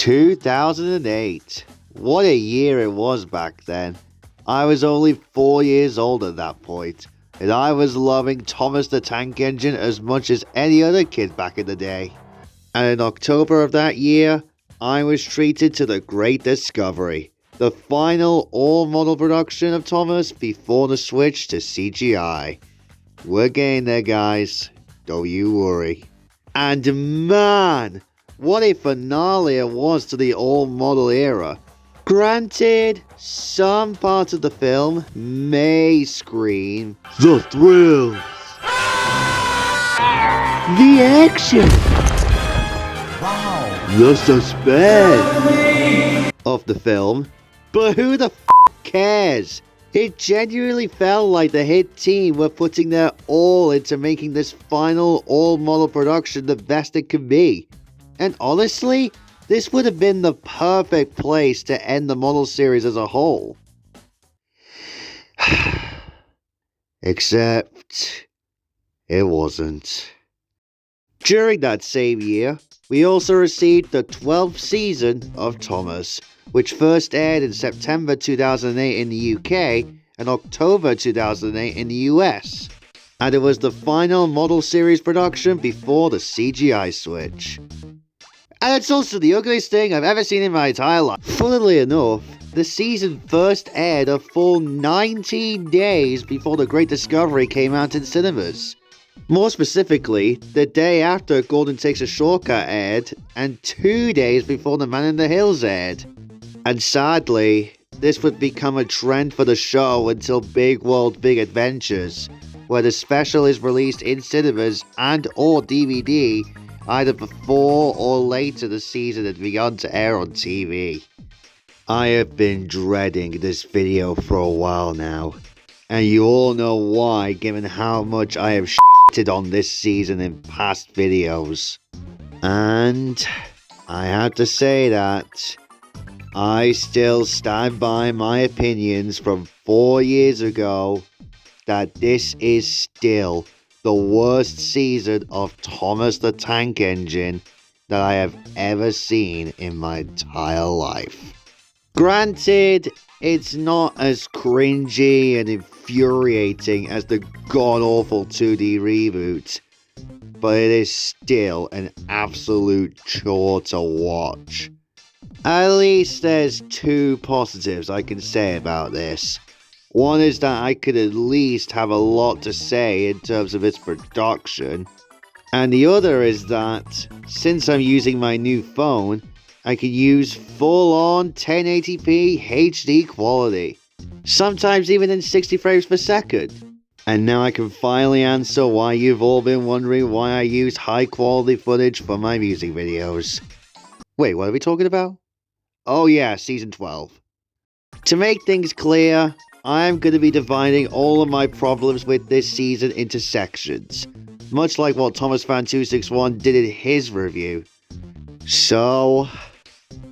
...2008. What a year it was back then. I was only 4 years old at that point, and I was loving Thomas the Tank Engine as much as any other kid back in the day. And in October of that year, I was treated to the Great Discovery, the final all-model production of Thomas before the switch to CGI. We're getting there, guys. Don't you worry. And man, what a finale it was to the all-model era. Granted, some parts of the film may scream the thrills, the action, the suspense of the film, but who the cares? It genuinely felt like the hit team were putting their all into making this final all-model production the best it could be. And honestly, this would have been the perfect place to end the model series as a whole. Except, it wasn't. During that same year, we also received the 12th season of Thomas, which first aired in September 2008 in the UK and October 2008 in the US. And it was the final model series production before the CGI switch. And it's also the ugliest thing I've ever seen in my entire life. Funnily enough, the season first aired a full 19 days before The Great Discovery came out in cinemas. More specifically, the day after Golden Takes a Shortcut aired, and 2 days before The Man in the Hills aired. And sadly, this would become a trend for the show until Big World Big Adventures, where the special is released in cinemas and or DVD either before or later the season had begun to air on TV. I have been dreading this video for a while now, and you all know why given how much I have shitted on this season in past videos. And I have to say that I still stand by my opinions from 4 years ago that this is still the worst season of Thomas the Tank Engine that I have ever seen in my entire life. Granted, it's not as cringy and infuriating as the god-awful 2D reboot, but it is still an absolute chore to watch. At least there's 2 positives I can say about this. One is that I could at least have a lot to say in terms of its production, and the other is that, since I'm using my new phone, I can use full-on 1080p HD quality, sometimes even in 60 frames per second. And now I can finally answer why you've all been wondering why I use high-quality footage for my music videos. Wait, what are we talking about? Oh yeah, Season 12. To make things clear, I'm going to be dividing all of my problems with this season into sections, much like what ThomasFan261 did in his review. So,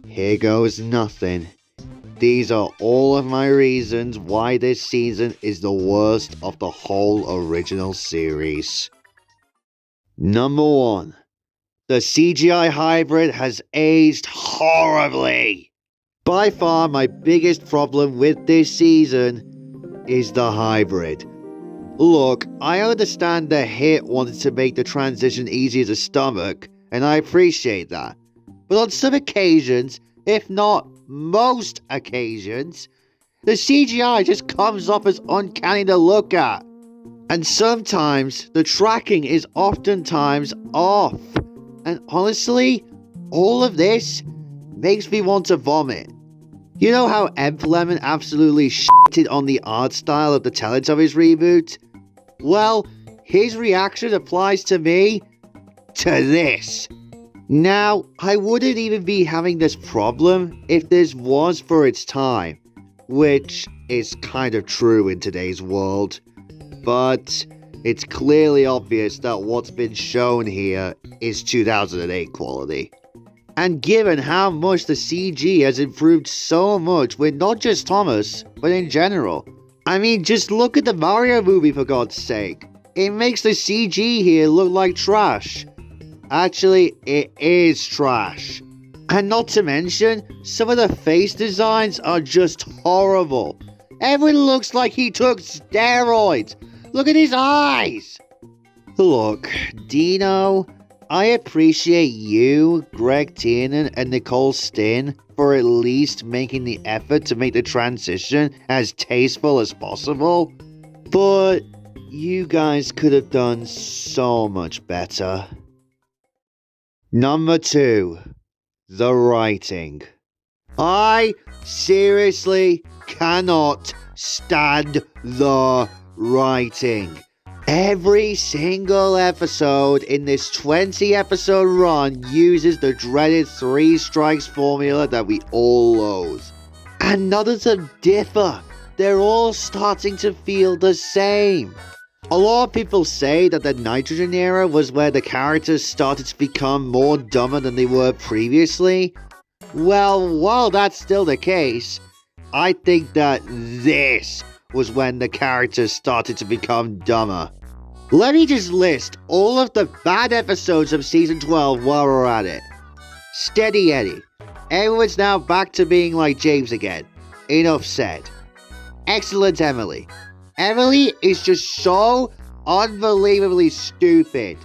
here goes nothing. These are all of my reasons why this season is the worst of the whole original series. Number 1. The CGI hybrid has aged horribly. By far my biggest problem with this season is the hybrid. Look, I understand the hit wanted to make the transition easier to stomach, and I appreciate that. But on some occasions, if not most occasions, the CGI just comes off as uncanny to look at. And sometimes, the tracking is oftentimes off. And honestly, all of this makes me want to vomit. You know how EmperLemon absolutely shitted on the art style of the Teletubbies reboot? Well, his reaction applies to me to this. Now, I wouldn't even be having this problem if this was for its time, which is kind of true in today's world, but it's clearly obvious that what's been shown here is 2008 quality. And given how much the CG has improved so much with not just Thomas, but in general. I mean, just look at the Mario movie for God's sake. It makes the CG here look like trash. Actually, it is trash. And not to mention, some of the face designs are just horrible. Everyone looks like he took steroids. Look at his eyes. Look, Dino, I appreciate you, Greg Tiernan, and Nicole Stinn for at least making the effort to make the transition as tasteful as possible. But you guys could have done so much better. Number 2. The writing. I seriously cannot stand the writing. Every single episode in this 20 episode run uses the dreaded 3 strikes formula that we all loathe. And none of them differ. They're all starting to feel the same. A lot of people say that the Nitrogen era was where the characters started to become more dumber than they were previously. Well, while that's still the case, I think that this was when the characters started to become dumber. Let me just list all of the bad episodes of Season 12 while we're at it. Steady Eddie. Everyone's now back to being like James again. Enough said. Excellent Emily. Emily is just so unbelievably stupid.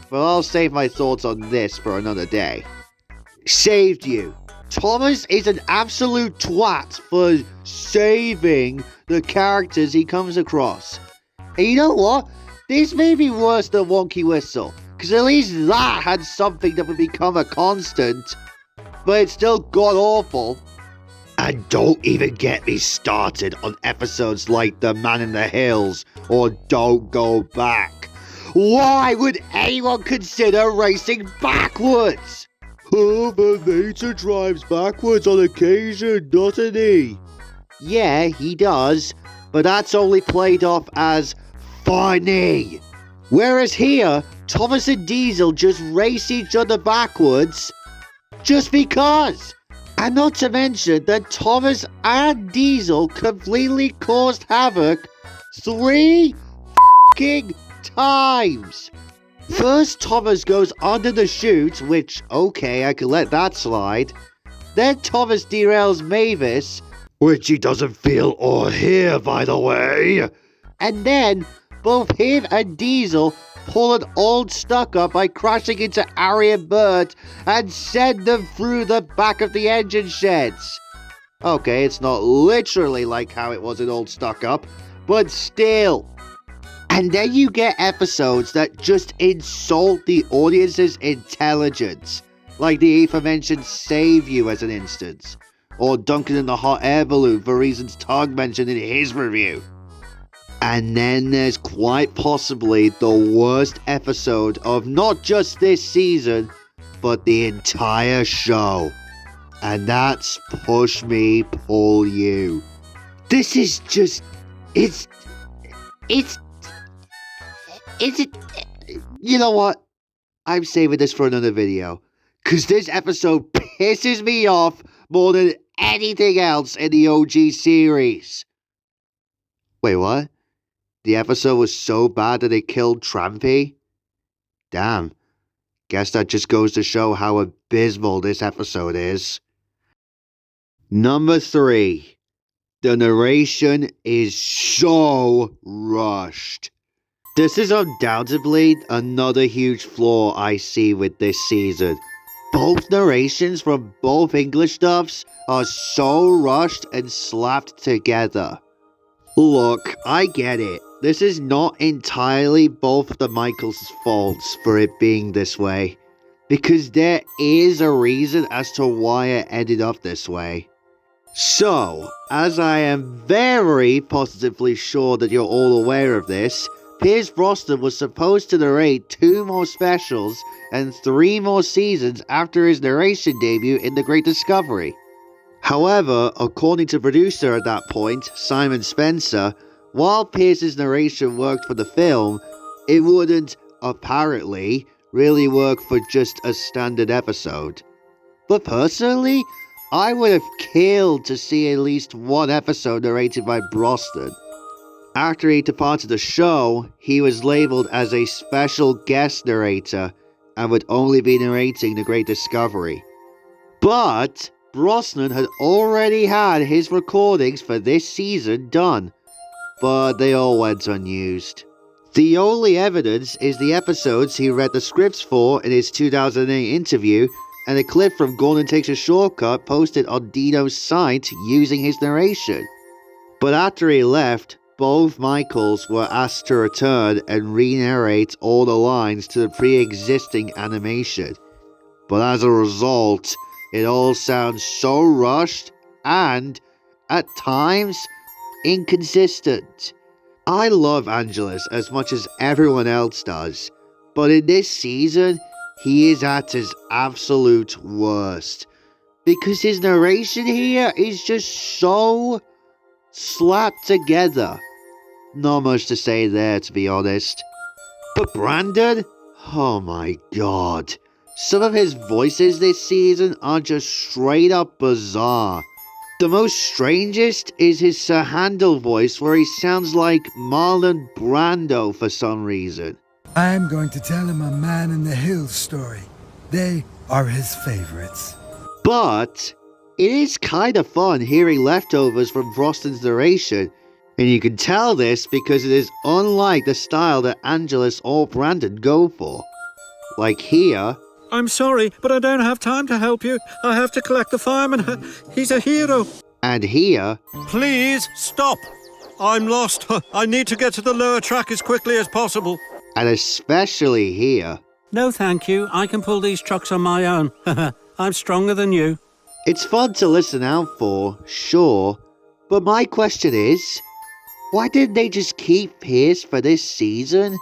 But I'll save my thoughts on this for another day. Saved You. Thomas is an absolute twat for saving the characters he comes across. And you know what? This may be worse than Wonky Whistle, because at least that had something that would become a constant, but it's still god-awful. And don't even get me started on episodes like The Man in the Hills or Don't Go Back. Why would anyone consider racing backwards? Oh, but Vader drives backwards on occasion, doesn't he? Yeah, he does, but that's only played off as funny. Whereas here, Thomas and Diesel just race each other backwards just because. And not to mention that Thomas and Diesel completely caused havoc 3 f***ing times. First, Thomas goes under the chute, which, okay, I can let that slide. Then Thomas derails Mavis, which he doesn't feel or hear, by the way. And then, both him and Diesel pull an old stuck-up by crashing into Ari and Bert and send them through the back of the engine sheds. Okay, it's not literally like how it was in Old Stuck-Up, but still. And then you get episodes that just insult the audience's intelligence, like the aforementioned Save You as an instance, or Duncan in the Hot Air Balloon for reasons Tug mentioned in his review. And then there's quite possibly the worst episode of not just this season, but the entire show. And that's Push Me, Pull You. This is just... It's... You know what? I'm saving this for another video. Because this episode pisses me off more than anything else in the OG series. Wait, what? The episode was so bad that it killed Trampy? Damn. Guess that just goes to show how abysmal this episode is. Number 3. The narration is so rushed. This is undoubtedly another huge flaw I see with this season. Both narrations from both English dubs are so rushed and slapped together. Look, I get it. This is not entirely both the Michaels' faults for it being this way, because there is a reason as to why it ended up this way. So, as I am very positively sure that you're all aware of this, Pierce Brosnan was supposed to narrate 2 more specials and 3 more seasons after his narration debut in The Great Discovery. However, according to producer at that point, Simon Spencer, while Pierce's narration worked for the film, it wouldn't, apparently, really work for just a standard episode. But personally, I would have killed to see at least one episode narrated by Brosnan. After he departed the show, he was labeled as a special guest narrator and would only be narrating The Great Discovery. But Brosnan had already had his recordings for this season done, but they all went unused. The only evidence is the episodes he read the scripts for in his 2008 interview and a clip from Gordon Takes a Shortcut posted on Dino's site using his narration. But after he left, both Michaels were asked to return and re-narrate all the lines to the pre-existing animation. But as a result, it all sounds so rushed and, at times, inconsistent. I love Angelus as much as everyone else does, but in this season, he is at his absolute worst. Because his narration here is just so slapped together. Not much to say there, to be honest. But Brandon? Oh my god. Some of his voices this season are just straight up bizarre. The most strangest is his Sir Handel voice, where he sounds like Marlon Brando for some reason. I'm going to tell him a Man in the Hills story. They are his favorites. But it is kind of fun hearing leftovers from Brosnan's narration, and you can tell this because it is unlike the style that Angelus or Brandon go for. Like here. I'm sorry, but I don't have time to help you. I have to collect the fireman. He's a hero. And here. Please, stop. I'm lost. I need to get to the lower track as quickly as possible. And especially here. No, thank you. I can pull these trucks on my own. I'm stronger than you. It's fun to listen out for, sure. But my question is, why didn't they just keep Pierce for this season?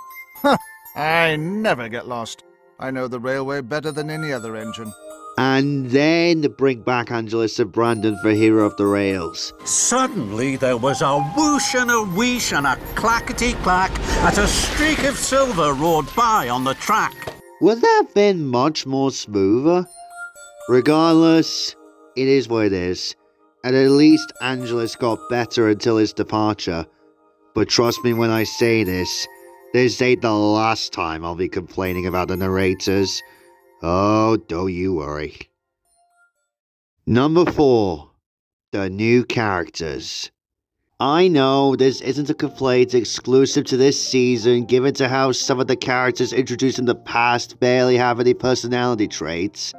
I never get lost. I know the railway better than any other engine. And then bring back Angelus and Brandon for Hero of the Rails. Suddenly there was a whoosh and a wheesh and a clackety-clack as a streak of silver roared by on the track. Would that have been much more smoother? Regardless, it is what it is. And at least Angelus got better until his departure. But trust me when I say this ain't the last time I'll be complaining about the narrators. Oh, don't you worry. Number 4. The new characters. I know this isn't a complaint exclusive to this season, given to how some of the characters introduced in the past barely have any personality traits.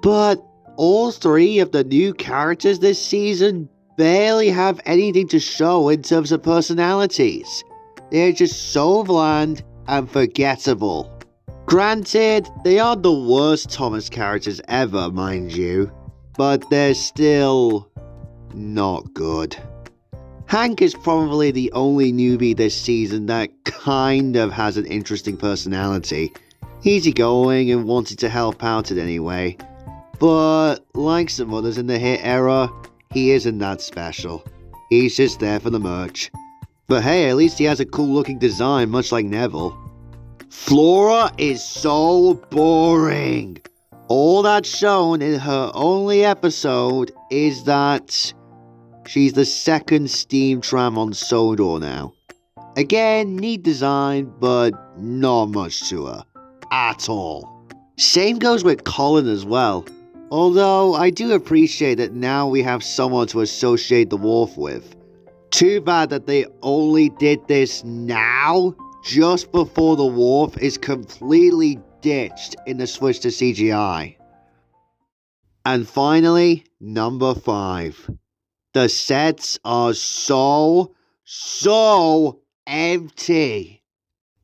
But all 3 of the new characters this season barely have anything to show in terms of personalities. They're just so bland and forgettable. Granted, they aren't the worst Thomas characters ever, mind you, but they're still not good. Hank is probably the only newbie this season that kind of has an interesting personality. Easygoing and wanting to help out in any way. But like some others in the hit era, he isn't that special. He's just there for the merch. But hey, at least he has a cool looking design, much like Neville. Flora is so boring. All that's shown in her only episode is that she's the second steam tram on Sodor now. Again, neat design, but not much to her. At all. Same goes with Colin as well. Although, I do appreciate that now we have someone to associate the Wharf with. Too bad that they only did this now, just before the Wharf is completely ditched in the switch to CGI. And finally, number 5. The sets are so empty.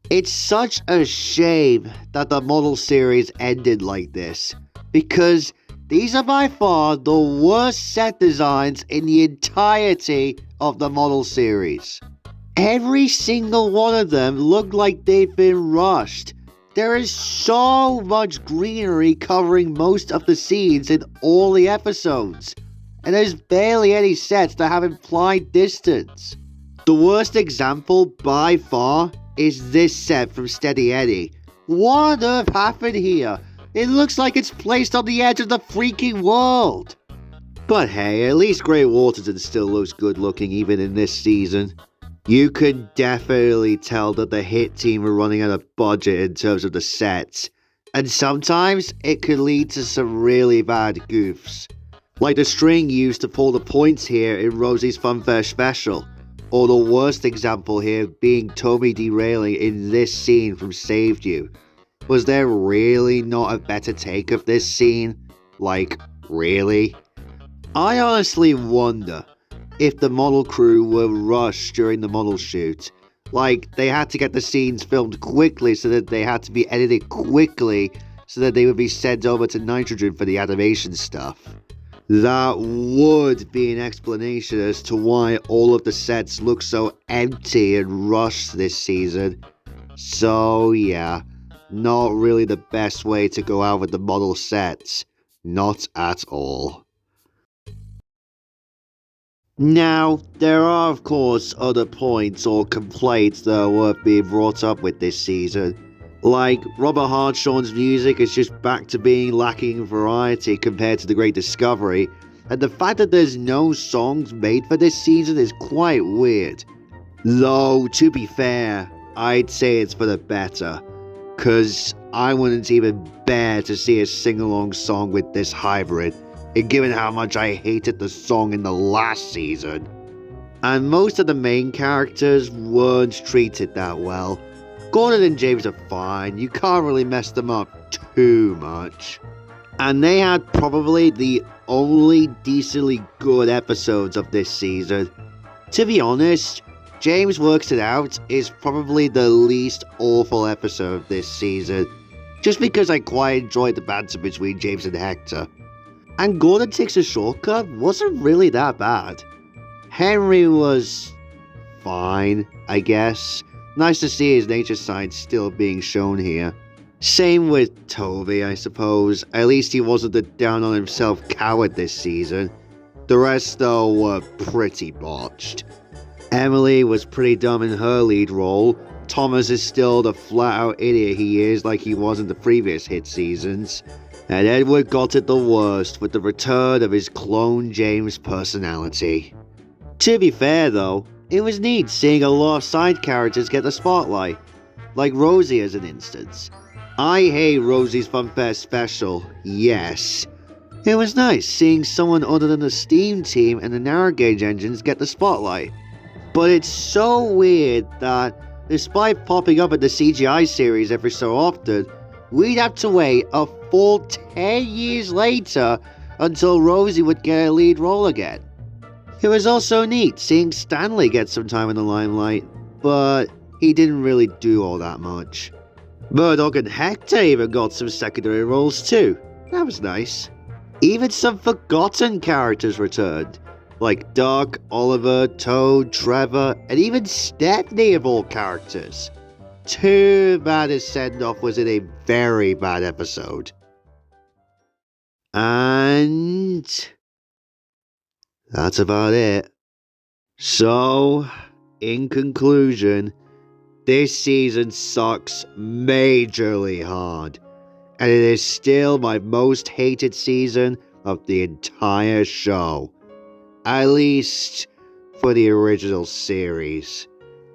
It's such a shame that the model series ended like this, because these are by far the worst set designs in the entirety of the model series. Every single one of them looked like they've been rushed. There is so much greenery covering most of the scenes in all the episodes. and there's barely any sets that have implied distance. The worst example, by far, is this set from Steady Eddie. What on earth happened here? It looks like it's placed on the edge of the freaking world. But hey, at least Grey Waterton still looks good looking even in this season. You can definitely tell that the hit team are running out of budget in terms of the sets, and sometimes it could lead to some really bad goofs. Like the string used to pull the points here in Rosie's Funfair special, or the worst example here being Tommy derailing in this scene from Saved You. Was there really not a better take of this scene? Like, really? I honestly wonder if the model crew were rushed during the model shoot. Like, they had to get the scenes filmed quickly so that they had to be edited quickly so that they would be sent over to Nitrogen for the animation stuff. That would be an explanation as to why all of the sets look so empty and rushed this season. So yeah, not really the best way to go out with the model sets. Not at all. Now, there are of course other points or complaints that are worth being brought up with this season. Like, Robert Hartshorn's music is just back to being lacking in variety compared to The Great Discovery, and the fact that there's no songs made for this season is quite weird. Though, to be fair, I'd say it's for the better, cause I wouldn't even bear to see a sing-along song with this hybrid, and given how much I hated the song in the last season. And most of the main characters weren't treated that well. Gordon and James are fine, you can't really mess them up too much. And they had probably the only decently good episodes of this season. To be honest, James Works It Out is probably the least awful episode this season, just because I quite enjoyed the banter between James and Hector. And Gordon Takes a Shortcut wasn't really that bad. Henry was fine, I guess. Nice to see his nature side still being shown here. Same with Toby, I suppose. At least he wasn't the down-on-himself coward this season. The rest, though, were pretty botched. Emily was pretty dumb in her lead role. Thomas is still the flat-out idiot he is like he was in the previous hit seasons. And Edward got it the worst with the return of his clone James personality. To be fair, though, it was neat seeing a lot of side characters get the spotlight, like Rosie as an instance. I hate Rosie's Funfair special, yes. It was nice seeing someone other than the Steam team and the Narrow Gauge engines get the spotlight. But it's so weird that, despite popping up in the CGI series every so often, we'd have to wait a full 10 years later until Rosie would get a lead role again. It was also neat seeing Stanley get some time in the limelight, but he didn't really do all that much. Murdoch and Hector even got some secondary roles too. That was nice. Even some forgotten characters returned, like Duck, Oliver, Toad, Trevor, and even Stepney of all characters. Too bad his send-off was in a very bad episode. And that's about it. So, in conclusion, this season sucks majorly hard, and it is still my most hated season of the entire show. At least for the original series.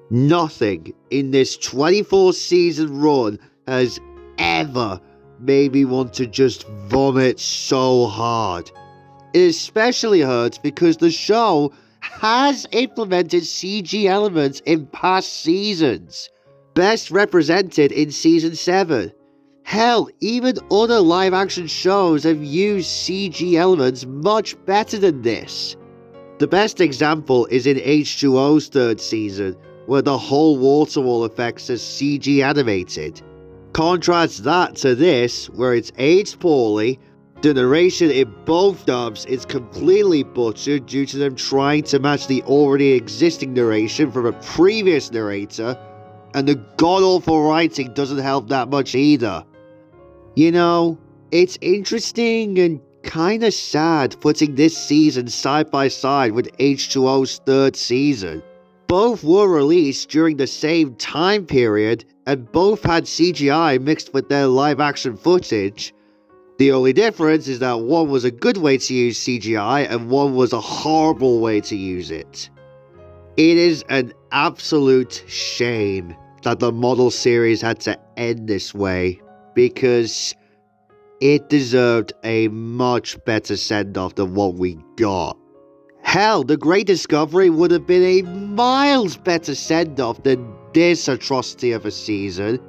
Nothing in this 24 season run has ever made me want to just vomit so hard. It especially hurts because the show has implemented CG elements in past seasons, best represented in Season 7. Hell, even other live-action shows have used CG elements much better than this. The best example is in H2O's third season, where the whole water wall effects are CG animated. Contrast that to this, where it's aged poorly. The narration in both dubs is completely butchered due to them trying to match the already existing narration from a previous narrator, and the god-awful writing doesn't help that much either. You know, it's interesting and kinda sad putting this season side by side with H2O's third season. Both were released during the same time period, and both had CGI mixed with their live action footage. The only difference is that one was a good way to use CGI and one was a horrible way to use it. It is an absolute shame that the model series had to end this way, because it deserved a much better send-off than what we got. Hell, The Great Discovery would have been a miles better send-off than this atrocity of a season,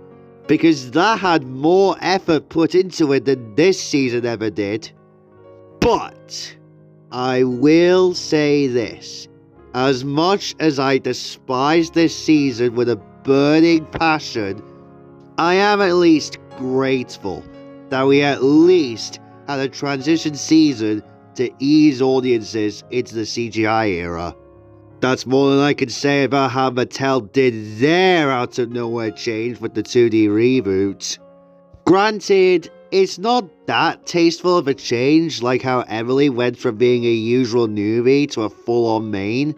because that had more effort put into it than this season ever did. But I will say this. As much as I despise this season with a burning passion, I am at least grateful that we at least had a transition season to ease audiences into the CGI era. That's more than I can say about how Mattel did their out of nowhere change with the 2D reboot. Granted, it's not that tasteful of a change like how Emily went from being a usual newbie to a full-on main,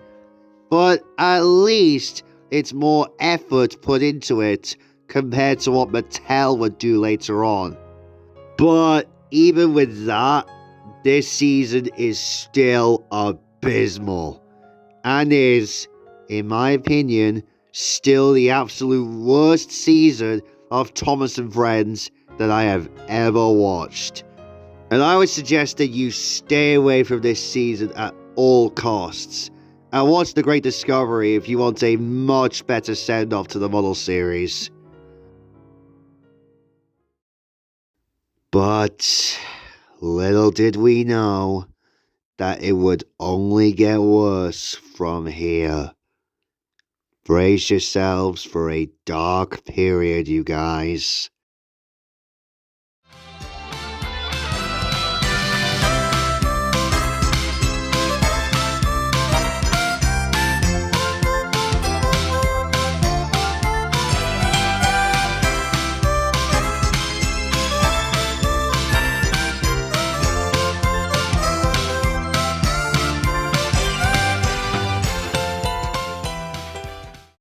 but at least it's more effort put into it compared to what Mattel would do later on. But even with that, this season is still abysmal, and is, in my opinion, still the absolute worst season of Thomas and Friends that I have ever watched. And I would suggest that you stay away from this season at all costs, and watch The Great Discovery if you want a much better send-off to the model series. But little did we know that it would only get worse from here. Brace yourselves for a dark period, you guys.